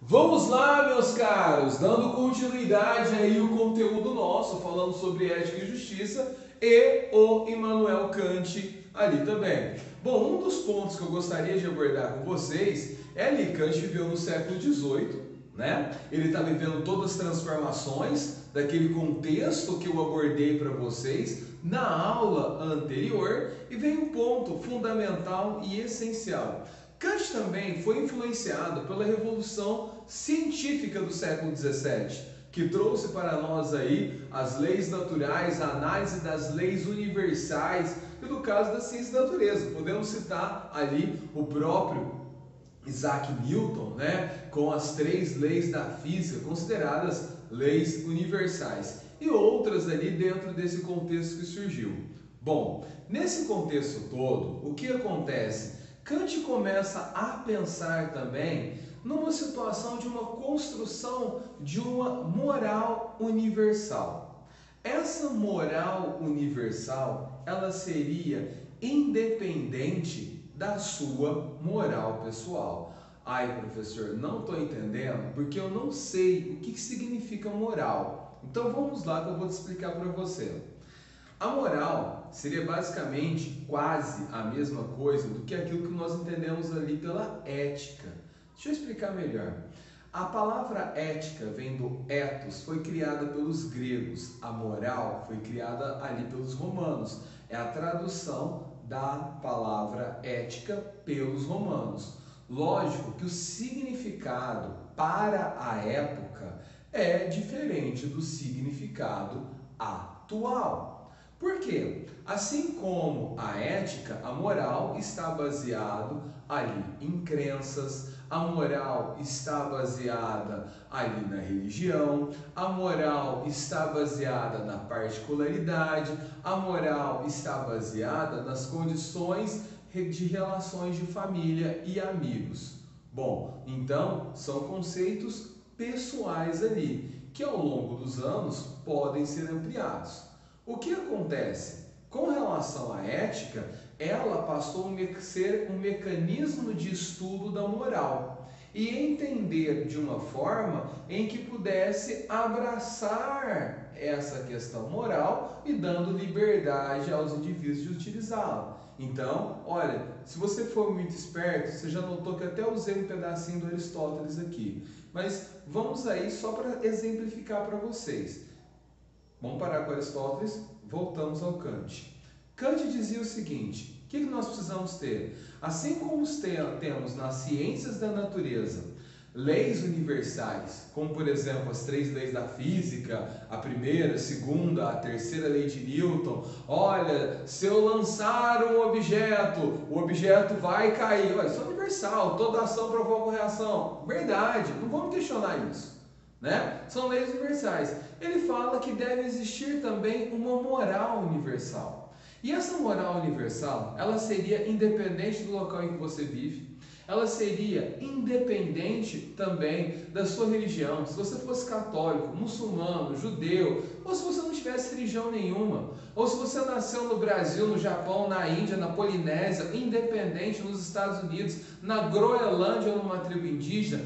Vamos lá, meus caros, dando continuidade aí o conteúdo nosso, falando sobre ética e justiça e o Immanuel Kant ali também. Bom, um dos pontos que eu gostaria de abordar com vocês é ali, Kant viveu no século XVIII, né? Ele está vivendo todas as transformações daquele contexto que eu abordei para vocês na aula anterior e vem um ponto fundamental e essencial. Kant também foi influenciado pela revolução científica do século XVII, que trouxe para nós aí as leis naturais, a análise das leis universais e no caso da ciência da natureza. Podemos citar ali o próprio Isaac Newton, né, com as 3 leis da física consideradas leis universais e outras ali dentro desse contexto que surgiu. Bom, nesse contexto todo, o que acontece? Kant começa a pensar também numa situação de uma construção de uma moral universal. Essa moral universal, ela seria independente da sua moral pessoal. Ai, professor, não estou entendendo porque eu não sei o que significa moral. Então vamos lá que eu vou te explicar para você. A moral seria basicamente quase a mesma coisa do que aquilo que nós entendemos ali pela ética. Deixa eu explicar melhor. A palavra ética vem do ethos, foi criada pelos gregos. A moral foi criada ali pelos romanos. É a tradução da palavra ética pelos romanos. Lógico que o significado para a época é diferente do significado atual. Por quê? Assim como a ética, a moral está baseado ali em crenças, a moral está baseada ali na religião, a moral está baseada na particularidade, a moral está baseada nas condições de relações de família e amigos. Bom, então são conceitos pessoais ali, que ao longo dos anos podem ser ampliados. O que acontece? Com relação à ética, ela passou a ser um mecanismo de estudo da moral e entender de uma forma em que pudesse abraçar essa questão moral e dando liberdade aos indivíduos de utilizá-la. Então, olha, se você for muito esperto, você já notou que até usei um pedacinho do Aristóteles aqui, mas vamos aí só para exemplificar para vocês. Vamos parar com Aristóteles, voltamos ao Kant. Kant dizia o seguinte: o que nós precisamos ter? Assim como temos nas ciências da natureza leis universais, como por exemplo as 3 leis da física, a primeira, a segunda, a terceira lei de Newton. Olha, se eu lançar um objeto, o objeto vai cair. Olha, isso é universal, toda ação provoca reação. Verdade, não vamos questionar isso. Né? São leis universais. Ele fala que deve existir também uma moral universal. E essa moral universal, ela seria independente do local em que você vive, ela seria independente também da sua religião. Se você fosse católico, muçulmano, judeu, ou se você não tivesse religião nenhuma, ou se você nasceu no Brasil, no Japão, na Índia, na Polinésia, independente nos Estados Unidos, na Groenlândia ou numa tribo indígena,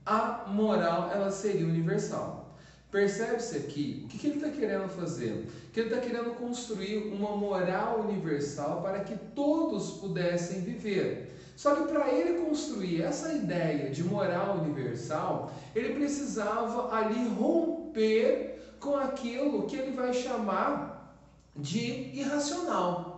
a moral ela seria universal. Percebe-se aqui o que ele está querendo fazer? Que ele está querendo construir uma moral universal para que todos pudessem viver. Só que para ele construir essa ideia de moral universal, ele precisava ali romper com aquilo que ele vai chamar de irracional.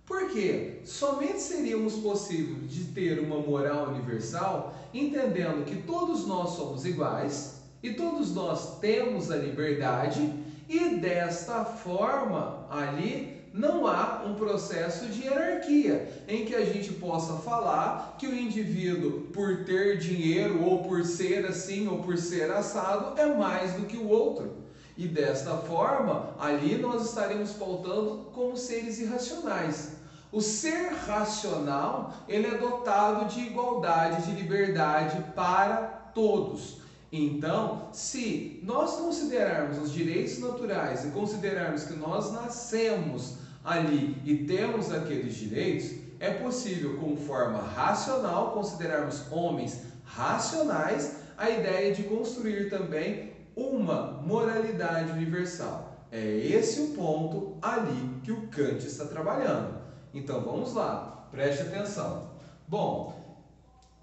Por quê? Somente seríamos possíveis de ter uma moral universal entendendo que todos nós somos iguais e todos nós temos a liberdade e desta forma ali não há um processo de hierarquia em que a gente possa falar que o indivíduo, por ter dinheiro ou por ser assim ou por ser assado, é mais do que o outro. E desta forma, ali nós estaremos pautando como seres irracionais. O ser racional, ele é dotado de igualdade, de liberdade para todos. Então, se nós considerarmos os direitos naturais e considerarmos que nós nascemos ali e temos aqueles direitos, é possível, como forma racional, considerarmos homens racionais a ideia de construir também uma moralidade universal. É esse o ponto ali que o Kant está trabalhando. Então vamos lá, preste atenção. Bom,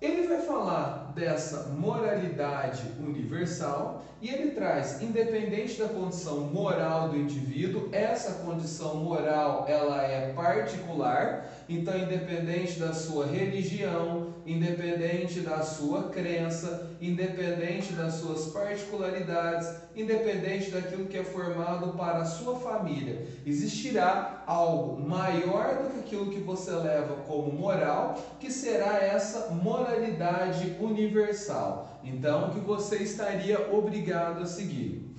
ele vai falar dessa moralidade universal e ele traz, independente da condição moral do indivíduo, essa condição moral ela é particular, então independente da sua religião, independente da sua crença, independente das suas particularidades, independente daquilo que é formado para a sua família, existirá algo maior do que aquilo que você leva como moral, que será essa moralidade universal. Então, que você estaria obrigado a seguir.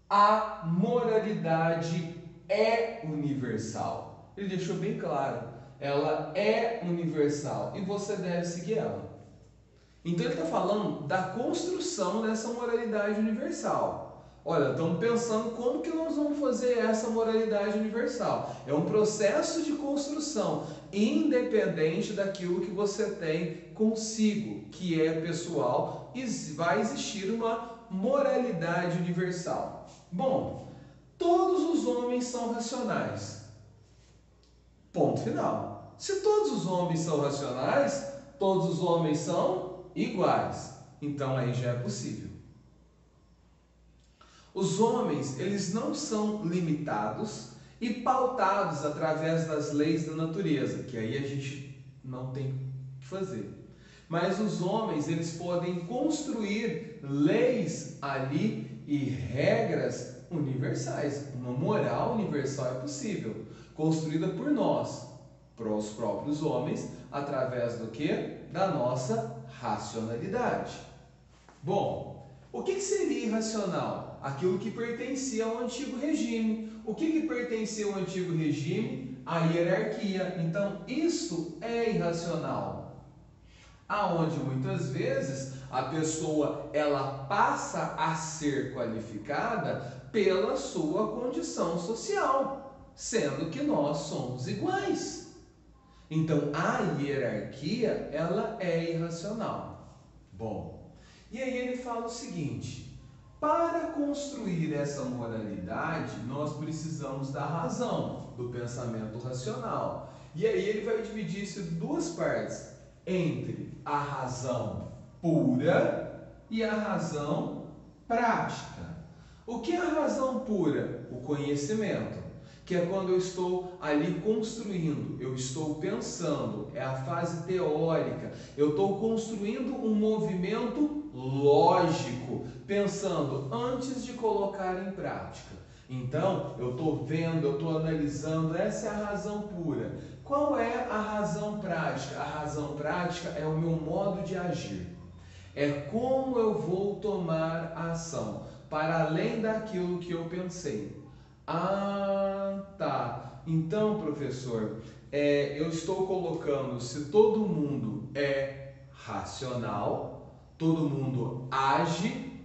A moralidade é universal. Ele deixou bem claro. Ela é universal e você deve seguir ela. Então ele está falando da construção dessa moralidade universal. Olha, estamos pensando como que nós vamos fazer essa moralidade universal. É um processo de construção, independente daquilo que você tem consigo, que é pessoal, e vai existir uma moralidade universal. Bom, todos os homens são racionais. Ponto final. Se todos os homens são racionais, todos os homens são iguais. Então aí já é possível. Os homens, eles não são limitados e pautados através das leis da natureza, que aí a gente não tem o que fazer. Mas os homens, eles podem construir leis ali e regras universais. Uma moral universal é possível, construída por nós, para os próprios homens, através do que? Da nossa racionalidade. Bom, o que seria irracional? Aquilo que pertencia ao antigo regime. O que pertencia ao antigo regime? A hierarquia. Então, isso é irracional. Aonde muitas vezes a pessoa ela passa a ser qualificada pela sua condição social, sendo que nós somos iguais. Então, a hierarquia ela é irracional. Bom, e aí ele fala o seguinte: para construir essa moralidade, nós precisamos da razão, do pensamento racional. E aí ele vai dividir isso em duas partes, entre a razão pura e a razão prática. O que é a razão pura? O conhecimento, que é quando eu estou ali construindo, eu estou pensando, é a fase teórica, eu estou construindo um movimento lógico, pensando antes de colocar em prática. Então, eu estou vendo, eu estou analisando, essa é a razão pura. Qual é a razão prática? A razão prática é o meu modo de agir. É como eu vou tomar a ação, para além daquilo que eu pensei. Ah, tá. Então, professor, eu estou colocando, se todo mundo é racional, todo mundo age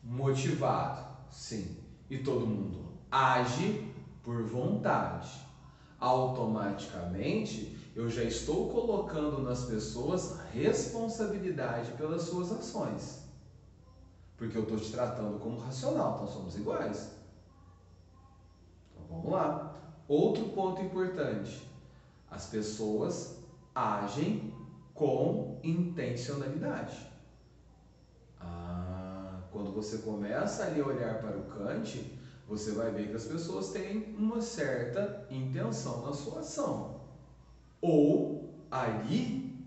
motivado, sim, e todo mundo age por vontade. Automaticamente, eu já estou colocando nas pessoas responsabilidade pelas suas ações. Porque eu estou te tratando como racional, então somos iguais. Então vamos lá. Outro ponto importante: as pessoas agem com intencionalidade. Quando você começa ali a olhar para o Kant, você vai ver que as pessoas têm uma certa intenção na sua ação. Ou ali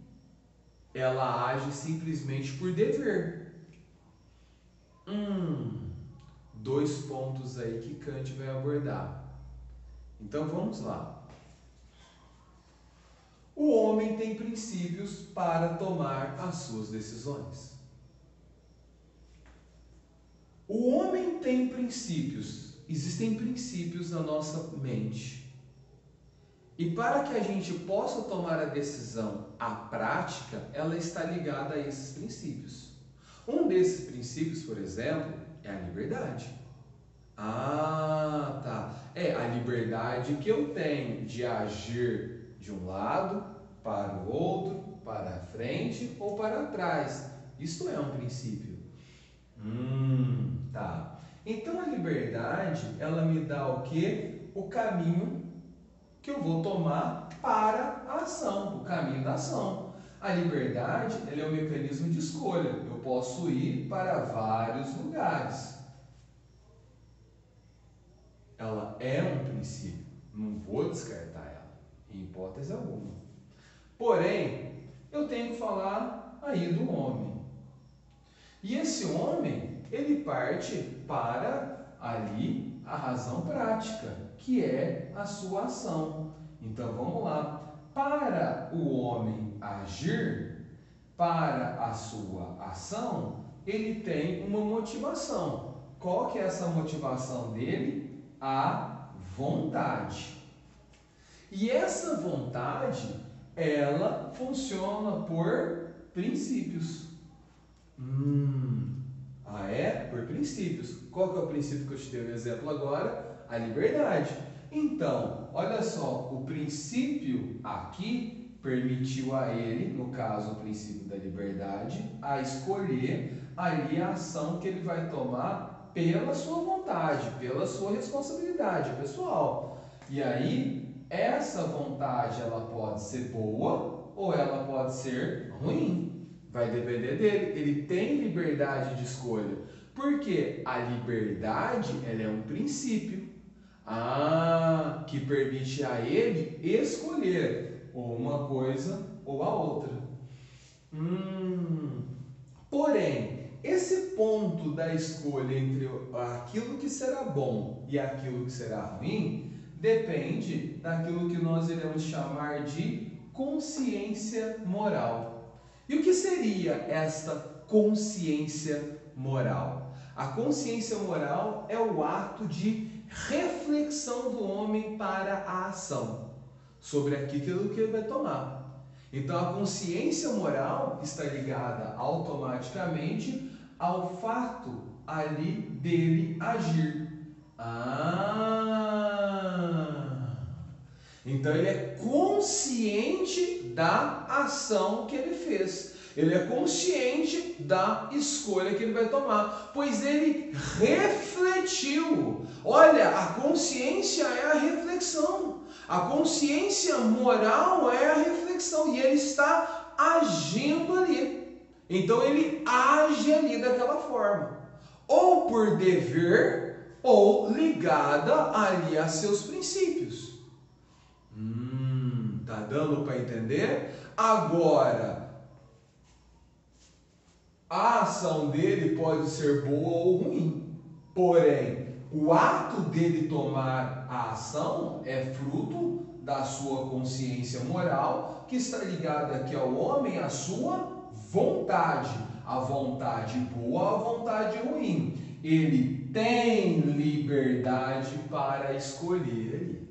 ela age simplesmente por dever. Dois pontos aí que Kant vai abordar. Então vamos lá. O homem tem princípios para tomar as suas decisões. O homem tem princípios. Existem princípios na nossa mente. E para que a gente possa tomar a decisão, a prática, ela está ligada a esses princípios. Um desses princípios, por exemplo, é a liberdade. Ah, tá. É a liberdade que eu tenho de agir de um lado para o outro, para a frente ou para trás. Isto é um princípio. Tá. Então a liberdade, ela me dá o quê? O caminho que eu vou tomar para a ação, o caminho da ação. A liberdade, ela é um mecanismo de escolha. Eu posso ir para vários lugares. Ela é um princípio. Não vou descartar ela, em hipótese alguma. Porém, eu tenho que falar aí do homem. E esse homem, ele parte para ali a razão prática, que é a sua ação. Então vamos lá. Para o homem agir, para a sua ação, ele tem uma motivação. Qual que é essa motivação dele? A vontade. E essa vontade, ela funciona por princípios. Por princípios. Qual que é o princípio que eu te dei no exemplo agora? A liberdade. Então, olha só, o princípio aqui permitiu a ele, no caso o princípio da liberdade, a escolher ali a ação que ele vai tomar pela sua vontade, pela sua responsabilidade pessoal. E aí, essa vontade ela pode ser boa ou ela pode ser ruim. Vai depender dele. Ele tem liberdade de escolha. Porque a liberdade, ela é um princípio. Que permite a ele escolher ou uma coisa ou a outra. Porém, esse ponto da escolha entre aquilo que será bom e aquilo que será ruim depende daquilo que nós iremos chamar de consciência moral. E o que seria esta consciência moral? A consciência moral é o ato de reflexão do homem para a ação, sobre aquilo que ele vai tomar. Então a consciência moral está ligada automaticamente ao fato ali dele agir. Então ele é consciente da ação que ele fez. Ele é consciente da escolha que ele vai tomar, pois ele refletiu. Olha, a consciência é a reflexão. A consciência moral é a reflexão e ele está agindo ali. Então ele age ali daquela forma, ou por dever ou ligada ali a seus princípios. Tá dando para entender? Agora, a ação dele pode ser boa ou ruim. Porém, o ato dele tomar a ação é fruto da sua consciência moral, que está ligada aqui ao homem, à sua vontade. A vontade boa, a vontade ruim. Ele tem liberdade para escolher.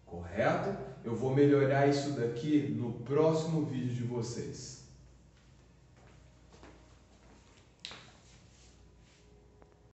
Correto? Eu vou melhorar isso daqui no próximo vídeo de vocês.